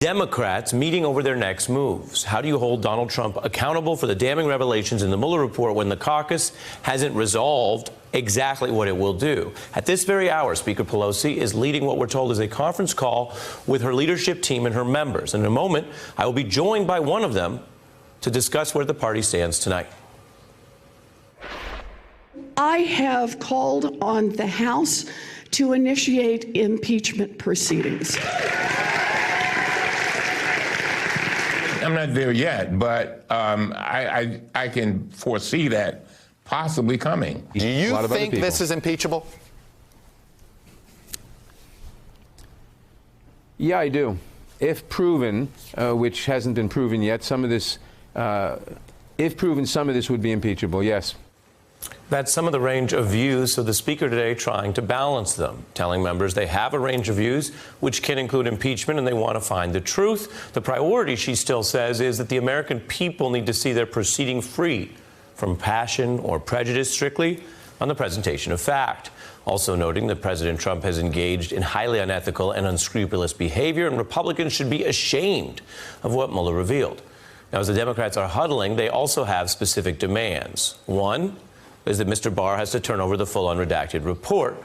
Democrats meeting over their next moves. How do you hold Donald Trump accountable for the damning revelations in the Mueller report when the caucus hasn't resolved exactly what it will do? At this very hour, Speaker Pelosi is leading what we're told is a conference call with her leadership team and her members. In a moment, I will be joined by one of them to discuss where the party stands tonight. I have called on the House to initiate impeachment proceedings. I'm not there yet, but I can foresee that possibly coming. Do you think this is impeachable? Yeah, I do. If proven, which hasn't been proven yet, some of this, if proven, some of this would be impeachable, yes. That's some of the range of views, so the Speaker today trying to balance them, telling members they have a range of views which can include impeachment and they want to find the truth. The priority, she still says, is that the American people need to see their proceeding free from passion or prejudice, strictly on the presentation of fact. Also noting that President Trump has engaged in highly unethical and unscrupulous behavior, and Republicans should be ashamed of what Mueller revealed. Now, as the Democrats are huddling, they also have specific demands. One is that Mr. Barr has to turn over the full unredacted report.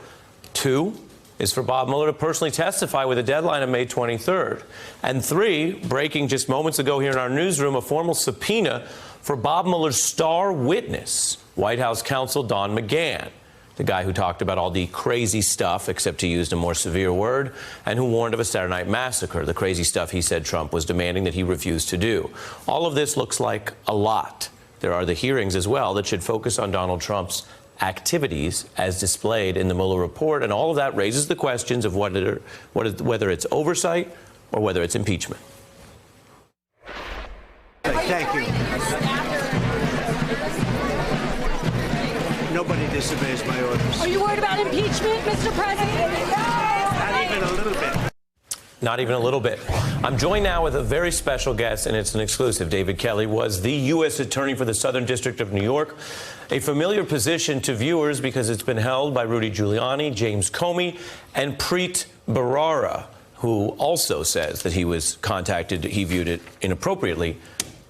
Two is for Bob Mueller to personally testify with a deadline of May 23rd. And three, breaking just moments ago here in our newsroom, a formal subpoena for Bob Mueller's star witness, White House counsel Don McGahn, the guy who talked about all the crazy stuff, except he used a more severe word, and who warned of a Saturday Night Massacre, the crazy stuff he said Trump was demanding that he refused to do. All of this looks like a lot. There are the hearings as well that should focus on Donald Trump's activities as displayed in the Mueller report, and all of that raises the questions of whether it's oversight or whether it's impeachment. Thank you. Nobody disobeys my orders. Are you worried about impeachment, Mr. President? Not even a little bit. Not even a little bit. I'm joined now with a very special guest, and it's an exclusive. David Kelly was the U.S. Attorney for the Southern District of New York, a familiar position to viewers because it's been held by Rudy Giuliani, James Comey, and Preet Bharara, who also says that he was contacted, he viewed it inappropriately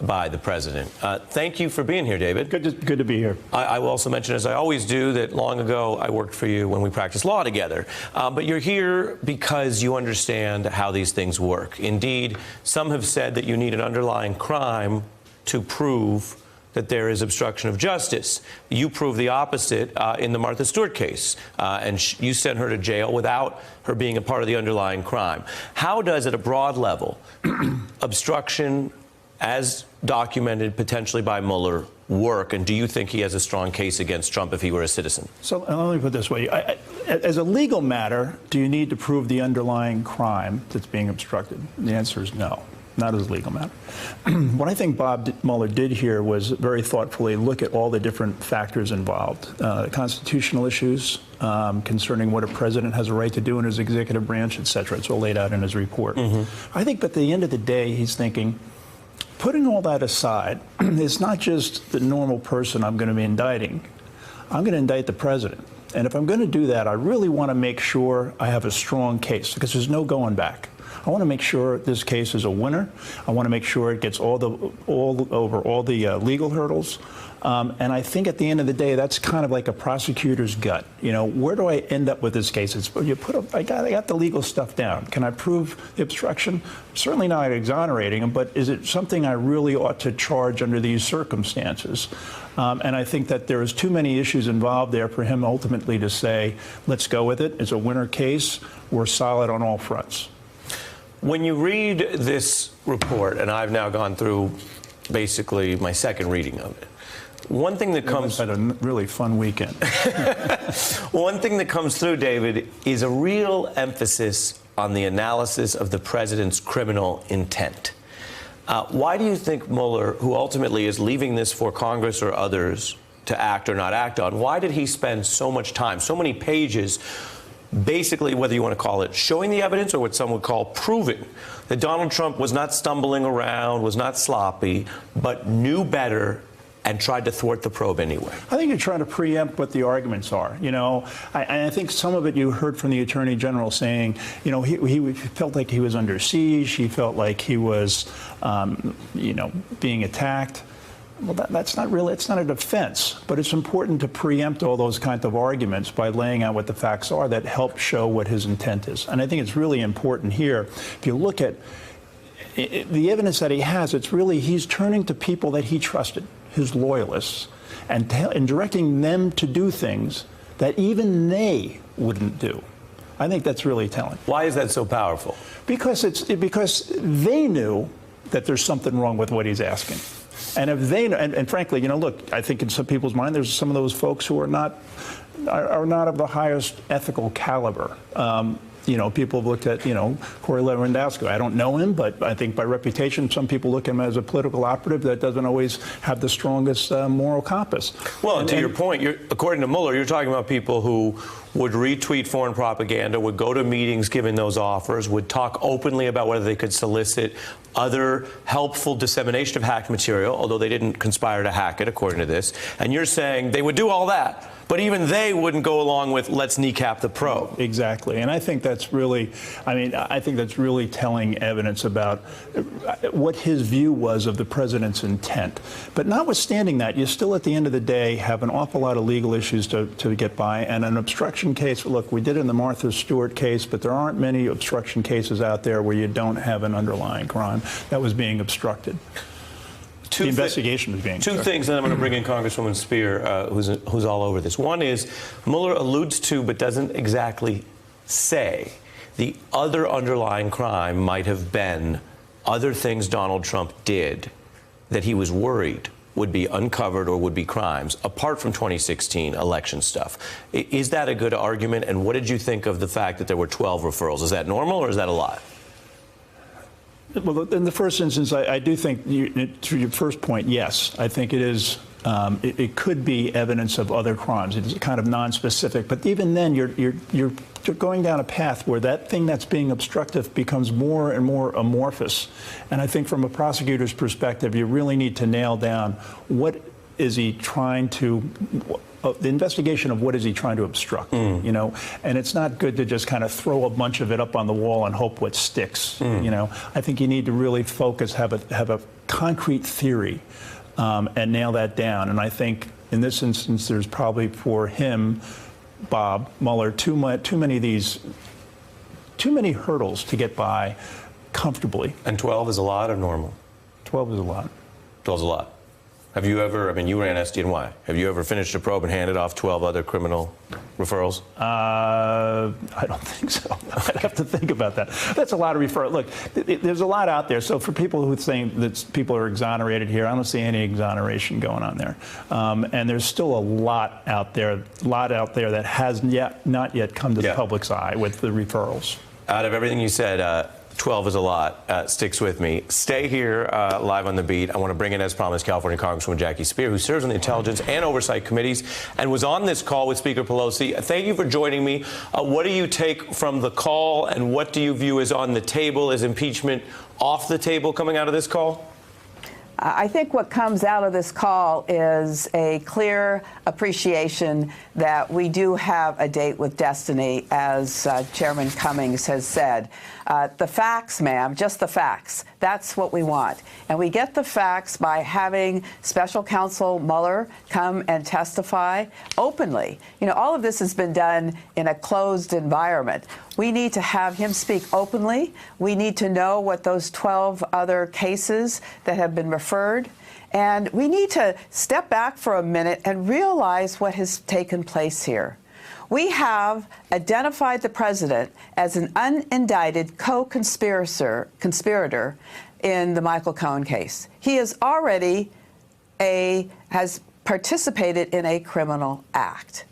by the president. Thank you for being here, David. Good to be here. I will also mention, as I always do, that long ago I worked for you when we practiced law together. But you're here because you understand how these things work. Indeed, some have said that you need an underlying crime to prove that there is obstruction of justice. You prove the opposite in the Martha Stewart case, and you sent her to jail without her being a part of the underlying crime. How does, at a broad level, obstruction as documented potentially by Mueller work, and do you think he has a strong case against Trump if he were a citizen? So let me put it this way. As a legal matter, do you need to prove the underlying crime that's being obstructed? The answer is no, not as a legal matter. What I think Bob Mueller did here was very thoughtfully look at all the different factors involved. Constitutional issues concerning what a president has a right to do in his executive branch, et cetera. It's all laid out in his report. I think at the end of the day, he's thinking, putting all that aside, it's not just the normal person I'm going to be indicting. I'm going to indict the president. And if I'm going to do that, I really want to make sure I have a strong case, because there's no going back. I want to make sure this case is a winner. I want to make sure it gets over all the legal hurdles. And I think at the end of the day, that's kind of like a prosecutor's gut. You know, where do I end up with this case? It's, I got the legal stuff down. Can I prove the obstruction? Certainly not exonerating him, but is it something I really ought to charge under these circumstances? And I think that there is too many issues involved there for him ultimately to say, let's go with it. It's a winner case. We're solid on all fronts. When you read this report, and I've now gone through basically my second reading of it, one thing that comes... had a really fun weekend. One thing that comes through, David, is a real emphasis on the analysis of the president's criminal intent. Why do you think Mueller, who ultimately is leaving this for Congress or others to act or not act on, why did he spend so much time, so many pages, basically, whether you want to call it showing the evidence or what some would call proving that Donald Trump was not stumbling around, was not sloppy, but knew better and tried to thwart the probe anyway? I think you're trying to preempt what the arguments are. You know, I think some of it you heard from the Attorney General saying, you know, he felt like he was under siege. He felt like he was, you know, being attacked. Well, that's not really, it's not a defense, but it's important to preempt all those kinds of arguments by laying out what the facts are that help show what his intent is. And I think it's really important here. If you look at the evidence that he has, it's really, he's turning to people that he trusted, his loyalists, and directing them to do things that even they wouldn't do. I think that's really telling. Why is that so powerful? Because because they knew that there's something wrong with what he's asking. And if they, and frankly, you know, look, I think in some people's mind, there's some of those folks who are not of the highest ethical caliber. You know, people have looked at, you know, Corey Lewandowski. I don't know him, but I think by reputation, some people look at him as a political operative that doesn't always have the strongest moral compass. Well, and to your point, according to Mueller, you're talking about people who would retweet foreign propaganda, would go to meetings giving those offers, would talk openly about whether they could solicit other helpful dissemination of hacked material, although they didn't conspire to hack it, according to this. And you're saying they would do all that, but even they wouldn't go along with let's kneecap the probe. Exactly. And I think that's really, I think that's really telling evidence about what his view was of the president's intent. But notwithstanding that, you still at the end of the day have an awful lot of legal issues to get by, and an obstruction case. Look, we did it in the Martha Stewart case, but there aren't many obstruction cases out there where you don't have an underlying crime that was being obstructed. The investigation was being Two things, and I'm going to bring in Congresswoman Spear, who's all over this. One is Mueller alludes to, but doesn't exactly say, the other underlying crime might have been other things Donald Trump did that he was worried would be uncovered or would be crimes, apart from 2016 election stuff. Is that a good argument? And what did you think of the fact that there were 12 referrals? Is that normal or is that a lot? Well, in the first instance, I do think, to your first point, yes. I think it is. It could be evidence of other crimes. It's kind of non-specific, but even then, you're going down a path where that thing that's being obstructive becomes more and more amorphous. And I think, from a prosecutor's perspective, you really need to nail down what is he trying to. The investigation of what is he trying to obstruct, you know, and it's not good to just kind of throw a bunch of it up on the wall and hope what sticks. You know, I think you need to really focus, have a concrete theory, and nail that down. And I think in this instance, there's probably for him, Bob Mueller, too many hurdles to get by comfortably. And 12 is a lot or normal? 12 is a lot. 12 is a lot. Have you ever, I mean, you ran SDNY. Have you ever finished a probe and handed off 12 other criminal referrals? I don't think so. I'd have to think about that. That's a lot of referrals. Look, there's a lot out there. So for people who think that people are exonerated here, I don't see any exoneration going on there. And there's still a lot out there that has not yet come to the public's eye with the referrals. Out of everything you said, 12 is a lot. Sticks with me. Stay here live on The Beat. I want to bring in, as promised, California Congresswoman Jackie Speier, who serves on the Intelligence and Oversight Committees and was on this call with Speaker Pelosi. Thank you for joining me. What do you take from the call, and what do you view as on the table? Is impeachment off the table coming out of this call? I think what comes out of this call is a clear appreciation that we do have a date with destiny, as Chairman Cummings has said. The facts, ma'am, just the facts. That's what we want. And we get the facts by having Special Counsel Mueller come and testify openly. You know, all of this has been done in a closed environment. We need to have him speak openly. We need to know what those 12 other cases that have been referred. And we need to step back for a minute and realize what has taken place here. We have identified the president as an unindicted co-conspirator in the Michael Cohen case. He is already has participated in a criminal act.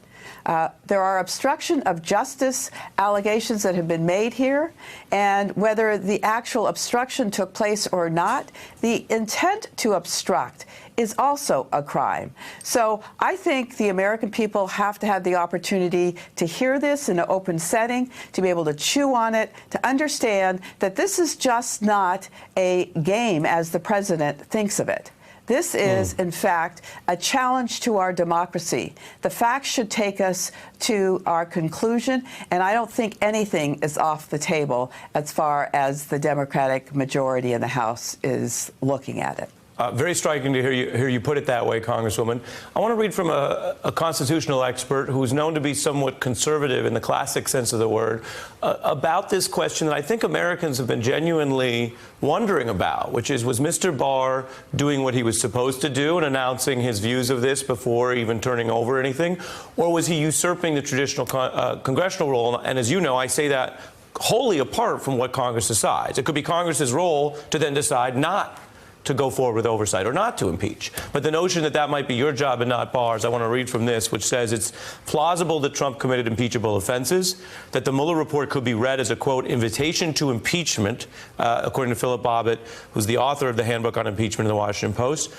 There are obstruction of justice allegations that have been made here, and whether the actual obstruction took place or not, the intent to obstruct is also a crime. So I think the American people have to have the opportunity to hear this in an open setting, to be able to chew on it, to understand that this is just not a game as the president thinks of it. This is, in fact, a challenge to our democracy. The facts should take us to our conclusion, and I don't think anything is off the table as far as the Democratic majority in the House is looking at it. Very striking to hear you put it that way, Congresswoman. I want to read from a constitutional expert who's known to be somewhat conservative in the classic sense of the word about this question that I think Americans have been genuinely wondering about, which is, was Mr. Barr doing what he was supposed to do and announcing his views of this before even turning over anything, or was he usurping the traditional congressional role? And as you know, I say that wholly apart from what Congress decides. It could be Congress's role to then decide not to go forward with oversight or not to impeach. But the notion that that might be your job and not Barr's, I want to read from this, which says it's plausible that Trump committed impeachable offenses, that the Mueller report could be read as a, quote, invitation to impeachment, according to Philip Bobbitt, who's the author of the Handbook on Impeachment in the Washington Post,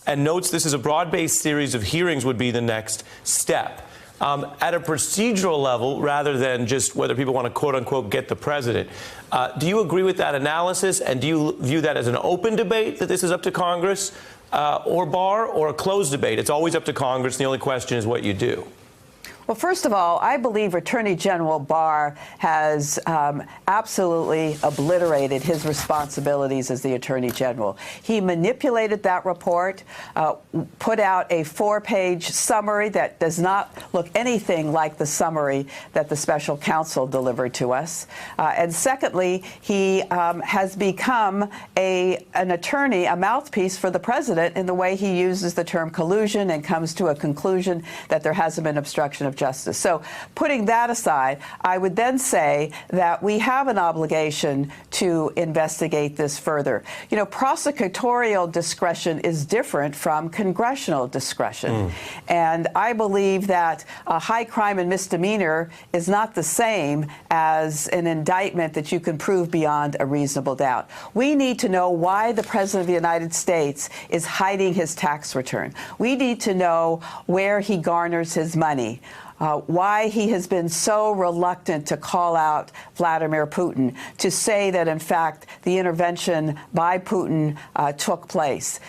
and notes this is a broad-based series of hearings would be the next step. At a procedural level, rather than just whether people want to, quote unquote, get the president, do you agree with that analysis? And do you view that as an open debate, that this is up to Congress or Barr, or a closed debate? It's always up to Congress. And the only question is what you do. Well, first of all, I believe Attorney General Barr has absolutely obliterated his responsibilities as the Attorney General. He manipulated that report, put out a 4-page summary that does not look anything like the summary that the special counsel delivered to us. And secondly, he has become an attorney, a mouthpiece for the president in the way he uses the term collusion and comes to a conclusion that there hasn't been obstruction of justice. So putting that aside, I would then say that we have an obligation to investigate this further. You know, prosecutorial discretion is different from congressional discretion. And I believe that a high crime and misdemeanor is not the same as an indictment that you can prove beyond a reasonable doubt. We need to know why the President of the United States is hiding his tax return. We need to know where he garners his money. Why he has been so reluctant to call out Vladimir Putin, to say that, in fact, the intervention by Putin took place.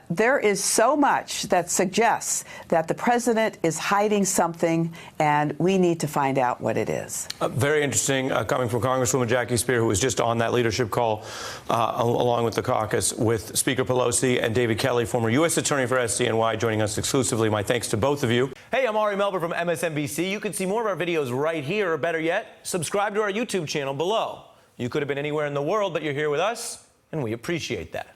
There is so much that suggests that the president is hiding something, and we need to find out what it is. Very interesting, coming from Congresswoman Jackie Speier, who was just on that leadership call along with the caucus with Speaker Pelosi, and David Kelly, former U.S. Attorney for SDNY, joining us exclusively. My thanks to both of you. Hey, I'm Ari Melber from MSNBC. You can see more of our videos right here, or better yet, subscribe to our YouTube channel below. You could have been anywhere in the world, but you're here with us, and we appreciate that.